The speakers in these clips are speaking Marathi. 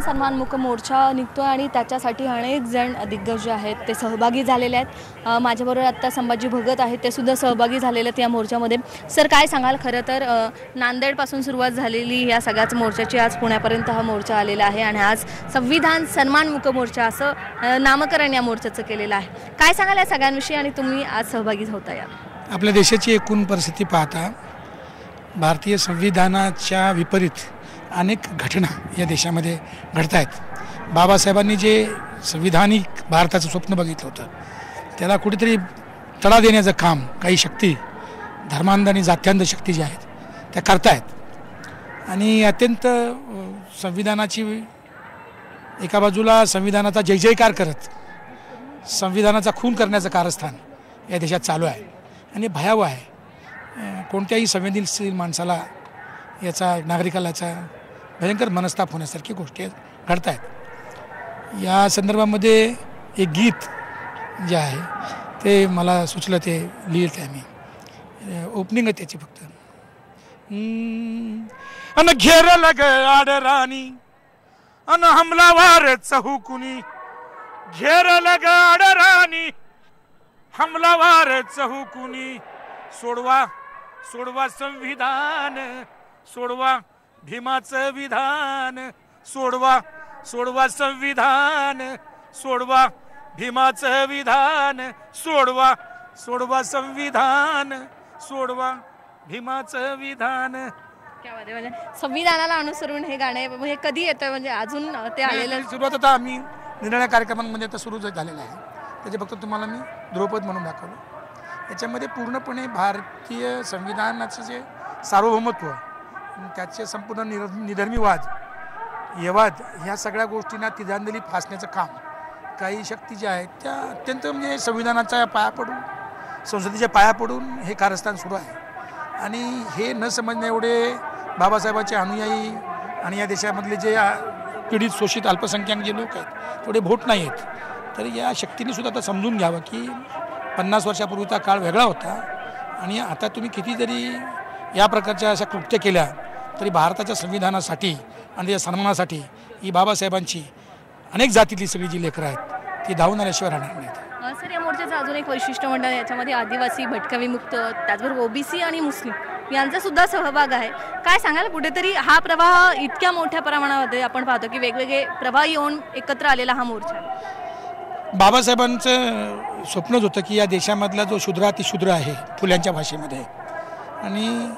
सन्मानमुख मोर्चा निघतोय आणि त्याच्यासाठी अनेक जण दिग्गज आहेत ते सहभागी झालेले आहेत। माझ्याबरोबर आता संभाजी भगत आहेत, ते सुद्धा सहभागी झालेले आहेत या मोर्चामध्ये। सर, काय सांगाल? खरं तर नांदेडपासून सुरुवात झालेली या सगळ्याच मोर्चाची आज पुण्यापर्यंत हा मोर्चा आलेला आहे आणि आज संविधान सन्मानमुख मोर्चा असं नामकरण या मोर्चाचं केलेलं आहे। काय सांगाल या सगळ्यांविषयी आणि तुम्ही आज सहभागी होता या? आपल्या देशाची एकूण परिस्थिती पाहता भारतीय संविधानाच्या विपरीत अनेक घटना या देशामध्ये घडत आहेत। बाबासाहेबांनी जे संविधानिक भारताचं स्वप्न बघितलं होतं त्याला कुठेतरी तडा देण्याचं काम काही शक्ती, धर्मांध आणि जात्यांध शक्ती ज्या आहेत त्या करतायत आणि अत्यंत संविधानाची एका बाजूला संविधानाचा जय जयकार करत संविधानाचा खून करण्याचं कारस्थान या देशात चालू आहे आणि भयावह आहे। कोणत्याही संवेदनशील माणसाला याचा, नागरिकाला याचा भयंकर मनस्ताप होण्यासारखी गोष्टी घडत आहेत। या संदर्भामध्ये एक गीत जे आहे ते मला सुचलं, ते लिहिलं आहे मी, ओपनिंग आहे त्याची फक्त। अन घेरल ग आडराणी अन हमलावार चहुकुनी, घेरल ग आडराणी हमलावार चहुकुनी, सोडवा सोडवा संविधान, सोडवा भीमाचं विधान, सोडवा सोडवा संविधान, सोडवा भीमाचं विधान, सोडवा सोडवा संविधान, सोडवा भीमाचं विधान। क्या बात आहे! म्हणजे संविधानाला अनुसरून हे गाणे म्हणजे कधी येतं, म्हणजे अजून ते आलेलं? सुरुवात आता आम्ही निरनिराळ्या कार्यक्रमांमध्ये आता सुरू झालेलं आहे, त्याचे फक्त तुम्हाला मी ध्रुवपद म्हणून दाखवलं। याच्यामध्ये पूर्णपणे भारतीय संविधानाचं जे सार्वभौमत्व, त्याचे संपूर्ण निधर्मीवाद, यवाद, ह्या सगळ्या गोष्टींना तिलांजली फासण्याचं काम काही शक्ती ज्या आहेत त्या अत्यंत म्हणजे संविधानाच्या पाया पडून, संसदेच्या पाया पडून हे कारस्थान सुरू आहे। आणि हे न समजणे एवढे बाबासाहेबांचे अनुयायी आणि या देशामधले जे पीडित, शोषित, अल्पसंख्याक जे लोक आहेत तेवढे भोट नाही आहेत। तर या शक्तीने सुद्धा आता समजून घ्यावं की 50 वर्षापूर्वीचा काळ वेगळा होता आणि आता तुम्ही कितीतरी या प्रकारच्या अशा कृत्य केल्या तरी भारताच्या संविधानासाठी आणि त्या सन्मानासाठी ही बाबासाहेबांची अनेक जातीतली सगळी जी लेकरं आहेत ती धावून आल्याशिवाय राहणार नाहीत। सर, या मोर्चाचं अजून एक वैशिष्ट्य म्हणतात याच्यामध्ये आदिवासी, भटक्या विमुक्त, त्याचबरोबर ओबीसी आणि मुस्लिम यांचा सुद्धा सहभाग आहे। काय सांगाल? कुठेतरी हा प्रवाह इतक्या मोठ्या प्रमाणामध्ये आपण पाहतो की वेगवेगळे प्रवाह येऊन एकत्र आलेला हा मोर्चा आहे। बाबासाहेबांचं स्वप्नच होतं की या देशामधला जो शूद्रातिशूद्र आहे फुल्यांच्या भाषेमध्ये, आणि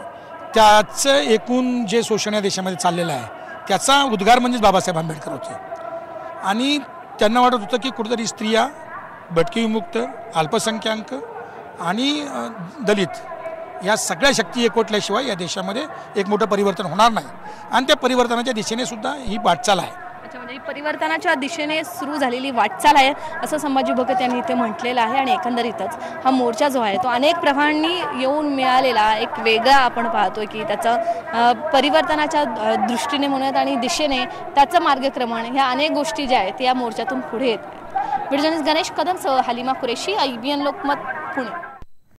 त्याचं एकूण जे शोषण या देशामध्ये चाललेलं आहे त्याचा उद्गार म्हणजेच बाबासाहेब आंबेडकर होते। आणि त्यांना वाटत होतं की कुठेतरी स्त्रिया, भटकी विमुक्त, अल्पसंख्याक आणि दलित या सगळ्या शक्ती एकवटल्याशिवाय या देशामध्ये एक मोठं परिवर्तन होणार नाही आणि त्या परिवर्तनाच्या दिशेने सुद्धा ही वाटचाल आहे। म्हणजे परिवर्तनाच्या दिशेने सुरू झालेली वाटचाल आहे असं संभाजी भगत यांनी इथे म्हटलेलं आहे। आणि एकंदरीतच हा मोर्चा जो आहे तो अनेक प्रवाहांनी येऊन मिळालेला एक वेगळा आपण पाहतोय की त्याचा परिवर्तनाच्या दृष्टीने म्हणत आणि दिशेने त्याचं मार्गक्रमण, ह्या अनेक गोष्टी ज्या आहेत या मोर्चातून पुढे येत आहेत। व्हिडिओ जर्नलिस्ट गणेश कदम सह हालिमा कुरेशी, IBN लोकमत, पुणे।